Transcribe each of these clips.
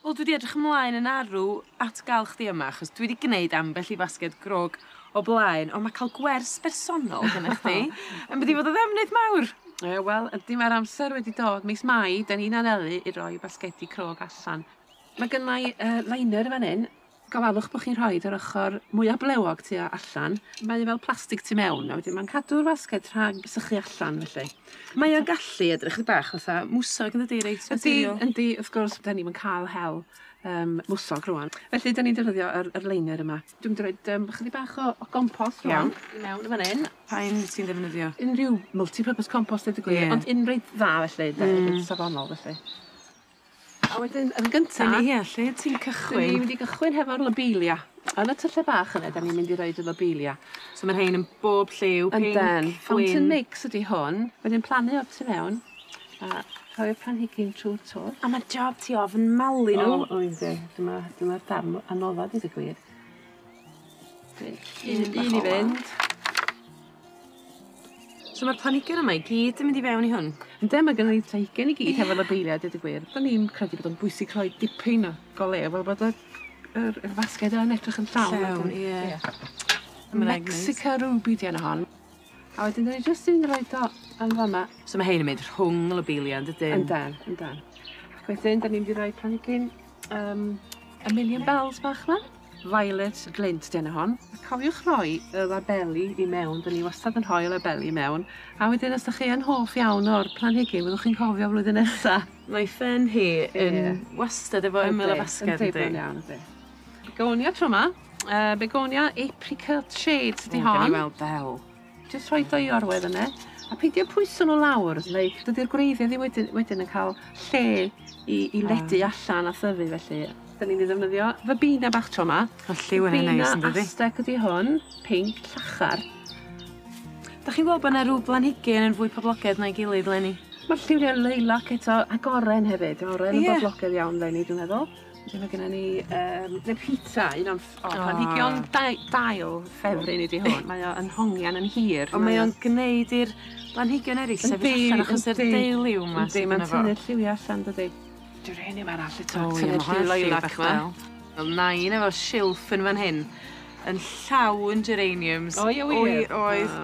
Wel, dwi 'di edrych ymlaen yn arw at gael chdi yma, achos dwi 'di gneud ambell i fasged grog o blaen, ond mae cael gwers bersonol gyda chdi yn mynd i fod o ddefnydd mawr. Wel, ydy mae'r amser wedi dod. Mis Mai, da ni'n anelu i roi basgedi crog allan. Mae gynnau liner fan hyn. Gofalwch bod chi'n rhoi ar ochr mwyaf blewog tu allan. Mae fel plastig tu mewn, a wedyn mae'n cadw'r fasged rhag sychu allan felly. Mae o'n gallu edrych chydig bach fatha mwsog yn y reit material. Yndi, wrth gwrs, da ni'n cael hel mwsog rwan. Felly, da ni'n defnyddio yr liner yma. Dwi'n mynd i roi chydig bach o gompost rwan i mewn fan hyn. Pa'n ti'n defnyddio? Unrhyw multi-purpose compost ydy gwir, ond unrhyw dda felly, safonol felly. A wedyn, yn gyntaf... Ie, lle ti'n cychwyn? Ni'n mynd i gychwyn hefo'r lobelia. Yn y tyllau bach yna, da ni'n mynd i roed y lobelia. So mae'r hein yn bob lliw, pink, gwyn. Fountain mix ydy hwn. Wedyn plannu o'r tu mewn. A rhoi'r planhigyn trwy'r twr. A mae'r job ti ofn malu nhw. O, ynddi. Dyma'r darn anoddod i ddigwydd. Un i fynd. So mae'r planhigion yma i gyd yn mynd i fewn i hwn? Ynddi, mae gen i planhigyn i gyd hefo'r lobelia, dweud y gwir. Da ni'n credu bod o'n bwysig rhoi dipyn o golew, fel bod yr fasged yn edrych yn llawn. Llawn, ie. Mexica ruby di yna hon. A wedyn, da ni jyst yn rhoi do yn fama. So mae hein yn mynd rhwng y lobelia, yn dydyn? Yndan. Ac wedyn, da ni'n mynd i rhoi planhigyn a million bells bach yma. Violet glint di yna hon. Cofiwch rhoi y labeli i mewn, da ni wastad yn rhoi y labeli i mewn. A wedyn, os da chi yn hoff iawn o'r planhigyn, fyddwch chi'n cofio flwyddyn nesaf. Mae ffen hi yn wastad efo ymyl y fasged, yndi? Yn deibyn iawn, yndi. Begonia tro yma. Begonia apricot shades di hon. Gan i weld fel. Jyst rhoi doi orwedd yna. A peidio pwyso nhw lawr. Dydy'r gwreiddiau ddim wedyn yn cael lle i ledu allan a thyfu felly. Da ni'n ddefnyddio fabina bach tro yma. O lliw yn ei neis, yn dydi? Fabina Aztec ydi hwn, pink, llachar. Da chi'n gweld bod yna rhyw blanhigyn yn fwy poblogaidd na'i gilydd, Lenny? Mae'r lliwriau leilac eto, ac oren hefyd. Oren yn boblogaidd iawn, Lenny, dwi'n meddwl. Mae gennym ni Nepita, un o'n planhigion dail ffefryn ydi hwn. Mae o'n hongian yn hir. Ond mae o'n gwneud i'r blanhigion eraill sefyll allan achos yr deiliw yma sydd yn efo. Mae'n tynnu'r lliwiau allan, dydi. Dwi'n rhaid i'n arall eto. Tynnu'r leilac yma. Wel, nain efo silff yn fan hyn yn llawn geraniums. O, ie wir. Oedd.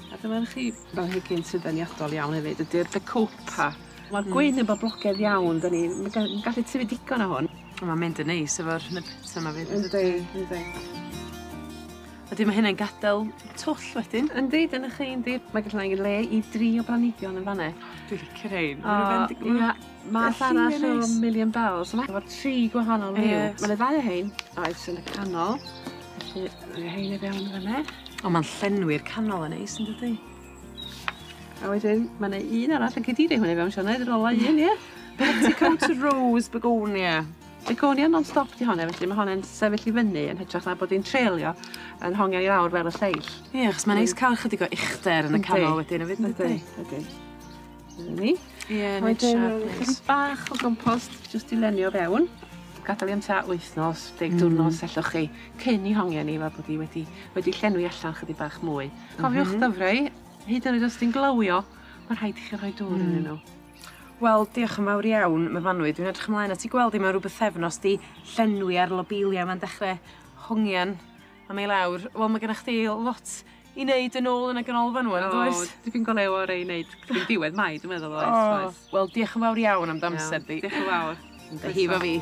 A dyma'r chi blanhigyn sydd yn iadol iawn hefyd, ydy'r Bacopa. Mae'r gwyn yn boblogaidd iawn, mae'n gallu tyfu digon o hwn. Mae'n mynd yn neis efo'r nepita yma fyd. Yndi. Ydy mae hynny'n gadael twll wedyn? Yndi, dyna chi, yndi. Mae gallu gwneud le i 3 o blanhigion yn fanna. Dwi'n licio rhain. Mae arall o million bells. Mae 3 gwahanol liw. Mae'n ddau o hein, oes yn y canol. Felly, mae hein i fewn yn fanna. O, mae'n llenwi'r canol yn neis, yn dydi? A wedyn, mae yna un arall yn cydiri hwnna i fewn, Sianed, yr ola un, ie? Petticoat Rose Begonia. Begonia non-stop di hwnna, felly mae hwnna'n sefyll i fyny yn hytrach na bod hi'n treulio yn hongian i lawr fel y lleill. Ie, achos mae'n neis cael chydig o uchder yn y canol wedyn, y fyd, ydy? Ydy. Ni. Ie, neud siarp neis. Bach o gompost jyst i lenio fewn. Gadael i am ta wythnos, 10 diwrnod sellwch chi cyn i hongian ni fel bod hi wedi llenwi allan chydig bach mwy. Cofiwch dyfrau, hyd yn oed os di'n glywio, mae'n rhaid i chi rhoi dŵr yn nhw. Wel, diolch yn fawr iawn, Myfanwy. Dwi'n edrych ymlaen at i gweld i mewn rhywbeth thefnos di llenwi ar lobelia. Mae'n dechrau hongian am ei lawr. Wel, mae gennych chi lot i wneud yn ôl yn y ganolfan wan, does? Dipyn golew o'r ei wneud cyn diwedd Mai, dwi'n meddwl oes. Wel, diolch yn fawr iawn am damser di. Diolch yn fawr. Hi fo fi.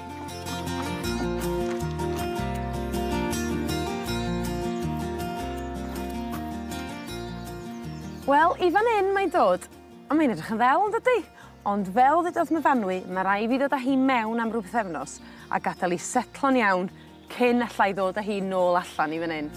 Wel, i fan hyn mae'n dod, ond mae'n edrych yn ddel, yn dydi? Ond fel ddedodd Myfanwy, mae rai fi ddod â hi mewn am rhywbeth efnos a gadael i setlo'n iawn cyn allai ddod â hi nôl allan i fan hyn.